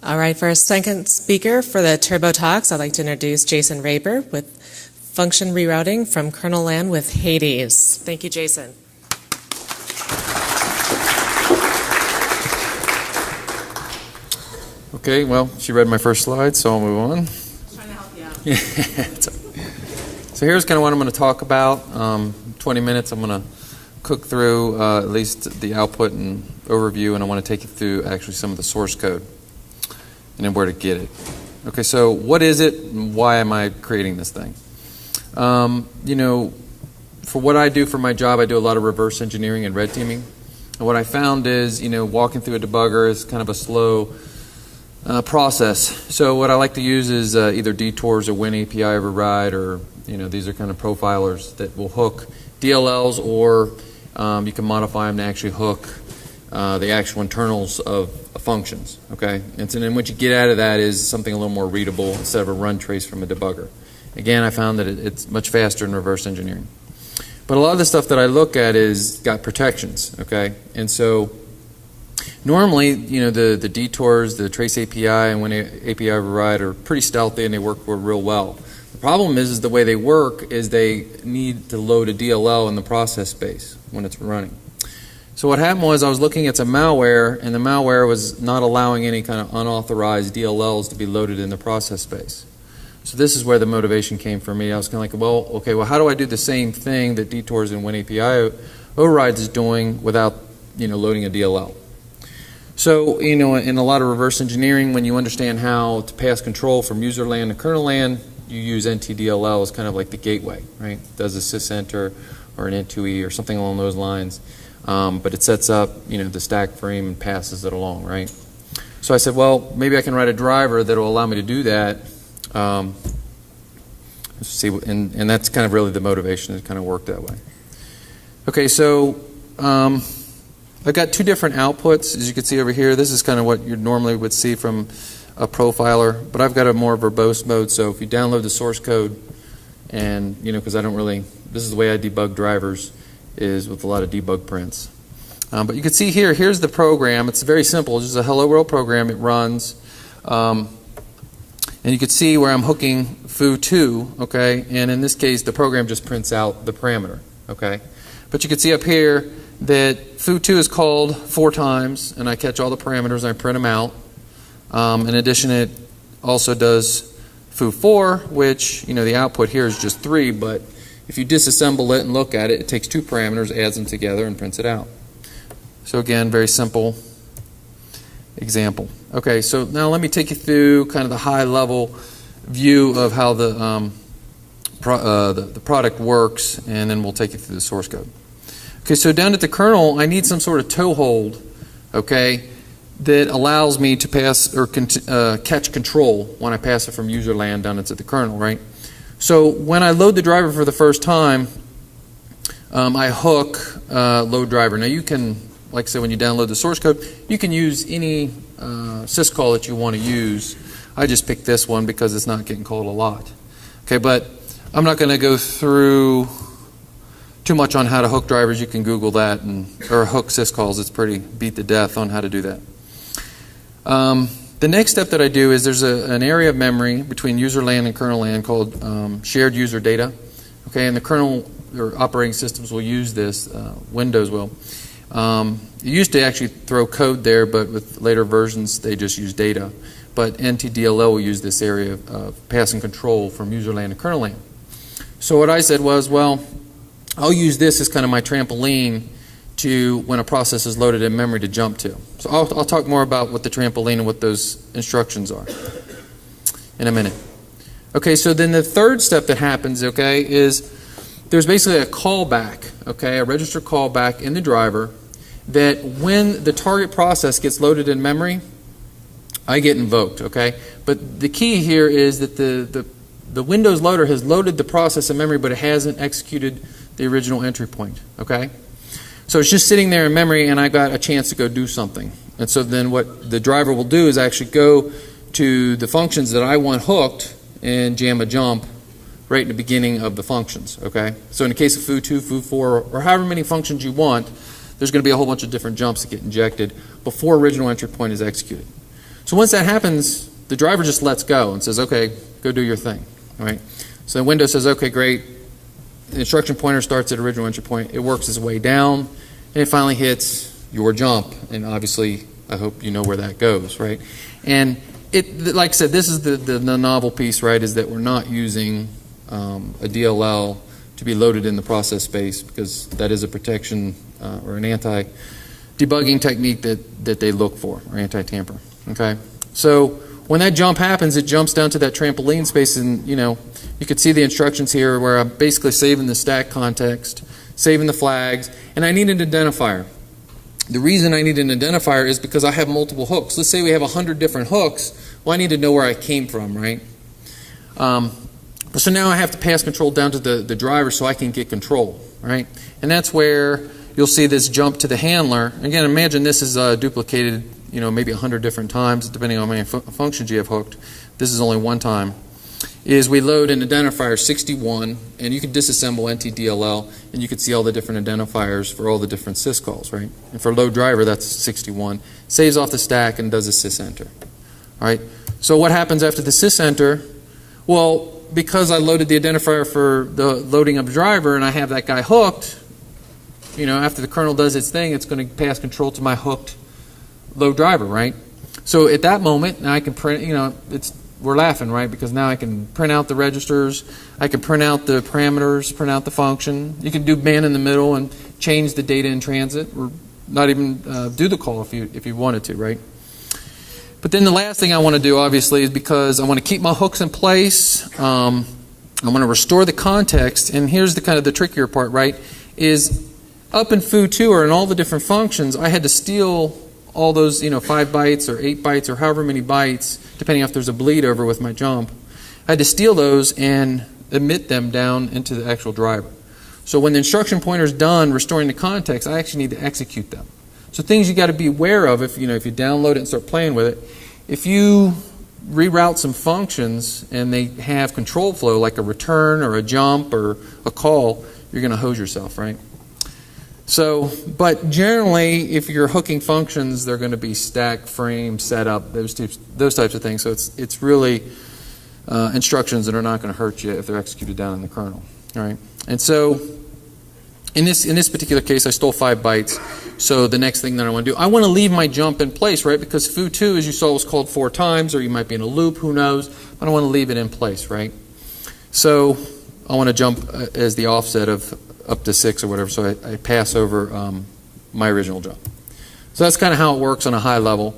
All right, for our second speaker for the Turbo Talks, I'd like to introduce Jason Raber with Function Rerouting from Kernel Land with Hades. Thank you, Jason. Okay, well, she read my first slide, so I'll move on. I'm trying to help you out. So here's kind of what I'm going to talk about. 20 minutes, I'm going to cook through at least the output and overview, and I want to take you through actually some of the source code and then where to get it. Okay, so what is it and why am I creating this thing? You know, for what I do for my job, I do a lot of reverse engineering and red teaming. And what I found is, you know, walking through a debugger is kind of a slow process. So what I like to use is either detours or WinAPI override, or you know, these are kind of profilers that will hook DLLs, or you can modify them to actually hook the actual internals of functions. Okay, and so then what you get out of that is something a little more readable instead of a run trace from a debugger. Again, I found that it's much faster in reverse engineering. But a lot of the stuff that I look at is got protections. Okay, and so normally, you know, the detours, the trace API, and WinAPI override are pretty stealthy and they work real well. The problem is the way they work is they need to load a DLL in the process space when it's running. So what happened was I was looking at some malware, and the malware was not allowing any kind of unauthorized DLLs to be loaded in the process space. So this is where the motivation came for me. I was kind of like, well, okay, well, how do I do the same thing that detours and WinAPI overrides is doing without, you know, loading a DLL? So, you know, in a lot of reverse engineering, when you understand how to pass control from user land to kernel land, you use NTDLL as kind of like the gateway, right? It does a sysenter or an N2E or something along those lines. But it sets up, you know, the stack frame and passes it along, right? So I said, well, maybe I can write a driver that will allow me to do that. Let's see, and that's kind of really the motivation. It kind of worked that way. Okay, so I've got two different outputs, as you can see over here. This is kind of what you normally would see from a profiler, but I've got a more verbose mode. So if you download the source code, and you know, because I don't really, this is the way I debug drivers, is with a lot of debug prints. But you can see here, here's the program. It's very simple. It's just a hello world program. It runs. And you can see where I'm hooking foo2, okay? And in this case, the program just prints out the parameter, okay? But you can see up here that foo2 is called 4 times, and I catch all the parameters and I print them out. In addition, it also does foo4, which, you know, the output here is just 3, but if you disassemble it and look at it, it takes 2 parameters, adds them together, and prints it out. So again, very simple example. Okay, so now let me take you through kind of the high-level view of how the product works, and then we'll take you through the source code. Okay, so down at the kernel, I need some sort of toehold, okay, that allows me to pass or catch control when I pass it from user land down into the kernel, right? So when I load the driver for the first time, I hook load driver. Now you can, like I said, when you download the source code, you can use any syscall that you want to use. I just picked this one because it's not getting called a lot. Okay, but I'm not going to go through too much on how to hook drivers. You can Google that, or hook syscalls. It's pretty beat to death on how to do that. The next step that I do is there's an area of memory between user land and kernel land called shared user data. Okay, and the kernel or operating systems will use this. Windows will. It used to actually throw code there, but with later versions they just use data. But NTDLL will use this area of passing control from user land to kernel land. So what I said was, well, I'll use this as kind of my trampoline to when a process is loaded in memory to jump to. So I'll talk more about what the trampoline and what those instructions are in a minute. Okay, so then the third step that happens, okay, is there's basically a callback, okay, a register callback in the driver that when the target process gets loaded in memory, I get invoked, okay? But the key here is that the Windows loader has loaded the process in memory, but it hasn't executed the original entry point, okay? So it's just sitting there in memory, and I got a chance to go do something. And so then what the driver will do is actually go to the functions that I want hooked and jam a jump right in the beginning of the functions. Okay. So in the case of foo2, foo4, or however many functions you want, there's going to be a whole bunch of different jumps that get injected before original entry point is executed. So once that happens, the driver just lets go and says, okay, go do your thing. All right? So the window says, okay, great. The instruction pointer starts at original entry point. It works its way down, and it finally hits your jump. And obviously, I hope you know where that goes, right? And like I said, this is the novel piece, right, is that we're not using a DLL to be loaded in the process space, because that is a protection or an anti-debugging technique that they look for, or anti-tamper. Okay? So when that jump happens, it jumps down to that trampoline space, and you could see the instructions here where I'm basically saving the stack context, saving the flags, and I need an identifier. The reason I need an identifier is because I have multiple hooks. Let's say we have 100 different hooks. Well, I need to know where I came from, right? So now I have to pass control down to the driver so I can get control, right? And that's where you'll see this jump to the handler. Again, imagine this is duplicated, maybe 100 different times, depending on how many functions you have hooked. This is only one time. Is we load an identifier 61, and you can disassemble NTDLL, and you can see all the different identifiers for all the different syscalls, right? And for load driver, that's 61. Saves off the stack and does a sysenter. All right. So what happens after the sysenter? Well, because I loaded the identifier for the loading of the driver, and I have that guy hooked, after the kernel does its thing, it's going to pass control to my hooked load driver, right? So at that moment, now I can print. We're laughing, right? Because now I can print out the registers, I can print out the parameters, print out the function. You can do man in the middle and change the data in transit, or not even do the call if you wanted to, right? But then the last thing I want to do, obviously, is because I want to keep my hooks in place. I want to restore the context, and here's the kind of the trickier part, right? Is up in foo2 or in all the different functions, I had to steal all those, 5 bytes or 8 bytes or however many bytes, depending if there's a bleed over with my jump. I had to steal those and emit them down into the actual driver. So when the instruction pointer is done restoring the context, I actually need to execute them. So things you got to be aware of if you download it and start playing with it. If you reroute some functions and they have control flow like a return or a jump or a call, you're going to hose yourself, right? So, but generally, if you're hooking functions, they're going to be stack, frame, setup, those types of things. So it's really instructions that are not going to hurt you if they're executed down in the kernel. All right, and so in this particular case, I stole 5 bytes. So the next thing that I want to do, I want to leave my jump in place, right? Because foo2, as you saw, was called 4 times, or you might be in a loop, who knows? But I want to leave it in place, right? So I want to jump as the offset of up to 6 or whatever, so I pass over my original jump. So that's kind of how it works on a high level.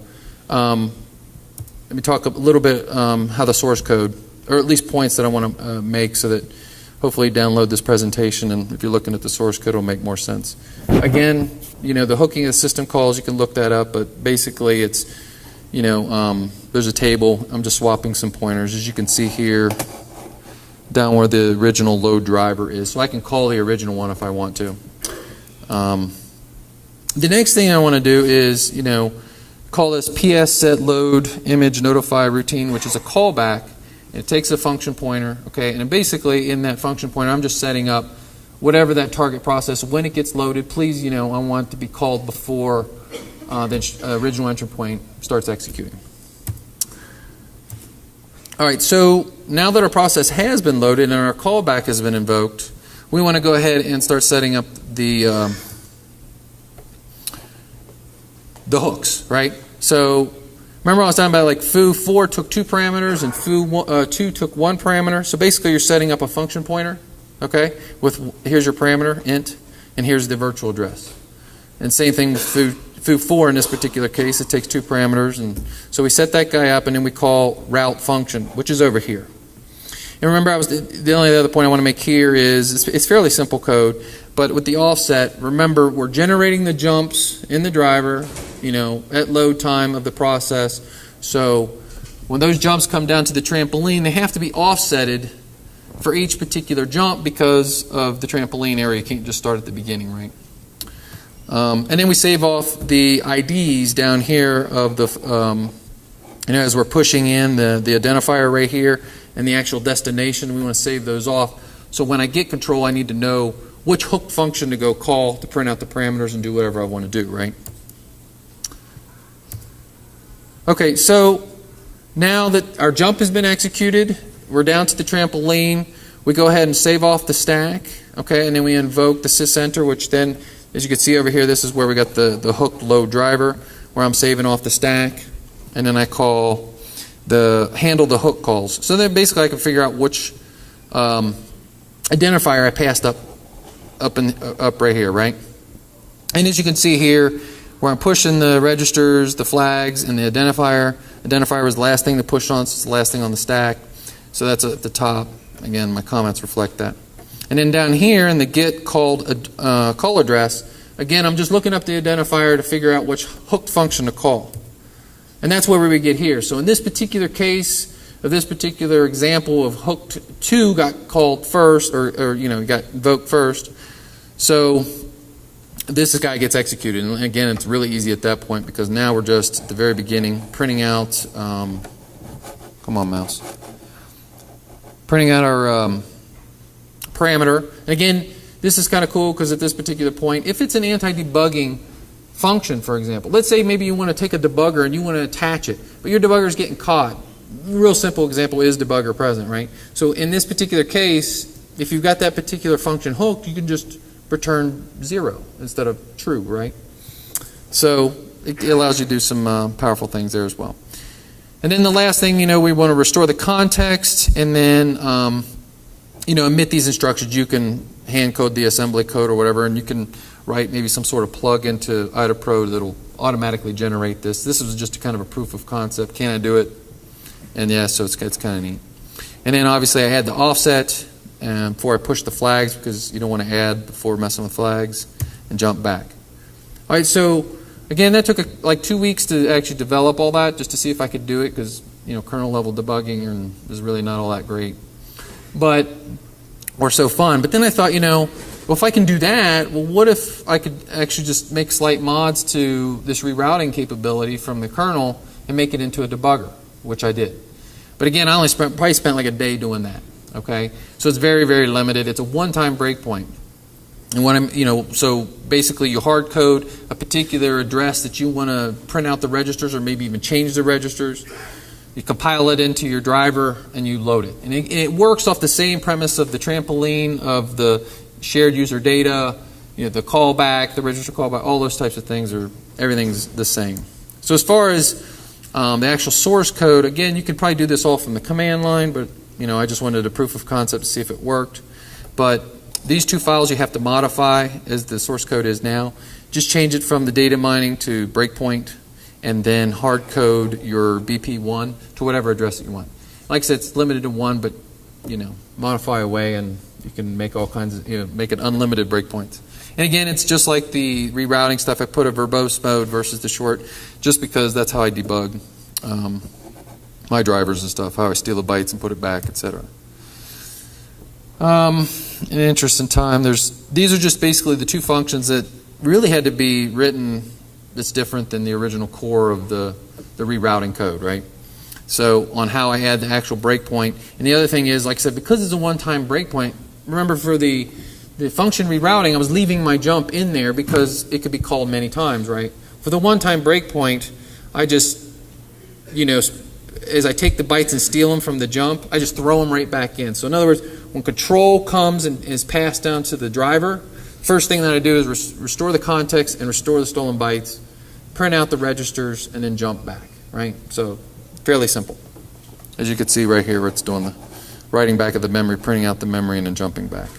Let me talk a little bit how the source code, or at least points that I want to make, so that hopefully download this presentation, and if you're looking at the source code, it'll make more sense. Again, the hooking of system calls, you can look that up, but basically it's, there's a table. I'm just swapping some pointers, as you can see here, down where the original load driver is. So I can call the original one if I want to. The next thing I want to do is, call this PS set load image notify routine, which is a callback. It takes a function pointer, okay, and basically in that function pointer, I'm just setting up whatever that target process, when it gets loaded, please, I want it to be called before the original entry point starts executing. All right, so now that our process has been loaded and our callback has been invoked, we want to go ahead and start setting up the hooks, right? So remember I was talking about like foo4 took 2 parameters and foo2 took 1 parameter. So basically you're setting up a function pointer, okay, with here's your parameter, int, and here's the virtual address. And same thing with foo4 in this particular case, it takes 2 parameters, and so we set that guy up, and then we call route function, which is over here. And remember, the only other point I want to make here is it's fairly simple code, but with the offset, remember we're generating the jumps in the driver, at load time of the process. So when those jumps come down to the trampoline, they have to be offsetted for each particular jump because of the trampoline area. You can't just start at the beginning, right? And then we save off the IDs down here of the, as we're pushing in the identifier right here and the actual destination, we want to save those off. So when I get control, I need to know which hook function to go call to print out the parameters and do whatever I want to do, right? Okay, so now that our jump has been executed, we're down to the trampoline. We go ahead and save off the stack, okay, and then we invoke the sysenter, which then, as you can see over here, this is where we got the hooked load driver, where I'm saving off the stack, and then I call handle the hook calls. So then basically I can figure out which identifier I passed up right here, right? And as you can see here, where I'm pushing the registers, the flags, and the identifier. Identifier was the last thing to push on, so it's the last thing on the stack. So that's at the top. Again, my comments reflect that. And then down here in the get called call address, again, I'm just looking up the identifier to figure out which hooked function to call. And that's where we would get here. So in this particular case, of this particular example of hooked 2 got called first, or got invoked first. So this guy gets executed. And again, it's really easy at that point because now we're just at the very beginning printing out, come on mouse, printing out our parameter. And again, this is kind of cool because at this particular point, if it's an anti-debugging function, for example, let's say maybe you want to take a debugger and you want to attach it, but your debugger is getting caught. Real simple example is debugger present, right? So in this particular case, if you've got that particular function hooked, you can just return 0 instead of true, right? So it allows you to do some powerful things there as well. And then the last thing, we want to restore the context and then, emit these instructions. You can hand code the assembly code or whatever, and you can write maybe some sort of plug into IdaPro that'll automatically generate this. This is just a kind of a proof of concept. Can I do it? And yeah, so it's kind of neat. And then obviously I had the offset before I push the flags because you don't want to add before messing with flags, and jump back. All right, so again, that took like 2 weeks to actually develop all that just to see if I could do it because kernel level debugging is really not all that great, or so fun. But then I thought, well, if I can do that, well, what if I could actually just make slight mods to this rerouting capability from the kernel and make it into a debugger, which I did. But again, I only probably spent like a day doing that. Okay, so it's very, very limited. It's a one-time breakpoint, and when so basically you hard code a particular address that you want to print out the registers, or maybe even change the registers. You compile it into your driver and you load it, and it works off the same premise of the trampoline, of the shared user data, the callback, the register callback, all those types of things everything's the same. So as far as the actual source code, again, you could probably do this all from the command line, but I just wanted a proof of concept to see if it worked. But these 2 files you have to modify as the source code is now. Just change it from the data mining to breakpoint, and then hard code your BP1 to whatever address that you want. Like I said, it's limited to 1, but modify away, and you can make all kinds of make it unlimited breakpoints. And again, it's just like the rerouting stuff. I put a verbose mode versus the short, just because that's how I debug my drivers and stuff, how I steal the bytes and put it back, etc. In the interest in time, these are just basically the 2 functions that really had to be written that's different than the original core of the rerouting code, right? So on how I add the actual breakpoint. And the other thing is, like I said, because it's a one-time breakpoint, remember for the function rerouting, I was leaving my jump in there because it could be called many times, right? For the one-time breakpoint, I just, as I take the bytes and steal them from the jump, I just throw them right back in. So in other words, when control comes and is passed down to the driver, first thing that I do is restore the context and restore the stolen bytes, print out the registers, and then jump back, right? So fairly simple. As you can see right here, where it's doing the writing back of the memory, printing out the memory, and then jumping back.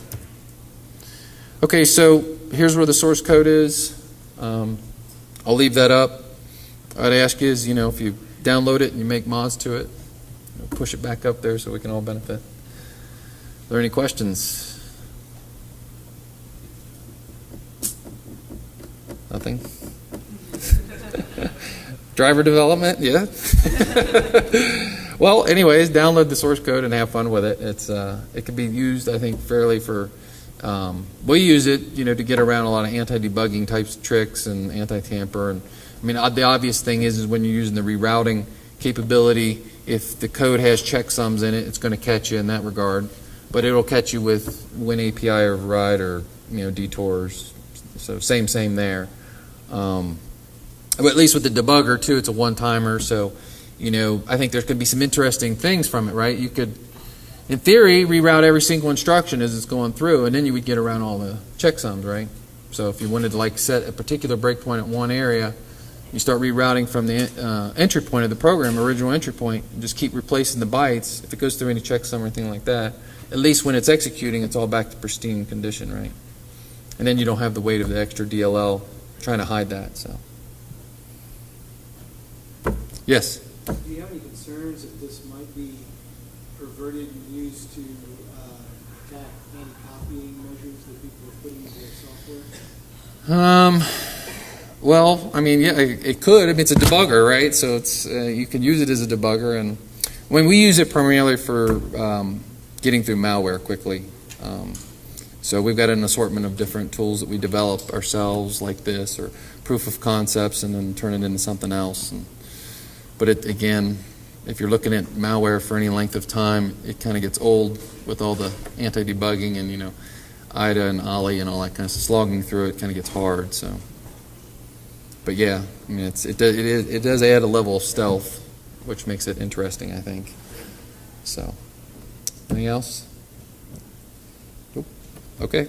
Okay, so here's where the source code is. I'll leave that up. I'd ask you is, if you download it and you make mods to it, push it back up there so we can all benefit. Are there any questions? Nothing? Driver development, yeah. Well, anyways, download the source code and have fun with it. It can be used, I think, fairly for. We use it, to get around a lot of anti-debugging types of tricks and anti-tamper. And I mean, the obvious thing is when you're using the rerouting capability, if the code has checksums in it, it's going to catch you in that regard. But it'll catch you with WinAPI or override or detours. So same there. But at least with the debugger too, it's a one-timer. So, I think there could be some interesting things from it, right? You could, in theory, reroute every single instruction as it's going through, and then you would get around all the checksums, right? So if you wanted to set a particular breakpoint at one area, you start rerouting from the entry point of the program, original entry point, and just keep replacing the bytes. If it goes through any checksum or anything like that, at least when it's executing, it's all back to pristine condition, right? And then you don't have the weight of the extra DLL trying to hide that. So, yes? Do you have any concerns that this might be perverted and used to attack anti-copying measures that people are putting into their software? Well, I mean, yeah, it could. I mean, it's a debugger, right? So it's you can use it as a debugger, and when we use it primarily for getting through malware quickly. So we've got an assortment of different tools that we develop ourselves, like this, or proof of concepts, and then turn it into something else. But again, if you're looking at malware for any length of time, it kind of gets old with all the anti-debugging and IDA and OLI and all that kind of stuff. Slogging through it kind of gets hard. So, but yeah, I mean, it does add a level of stealth, which makes it interesting, I think. So, anything else? Nope. Okay.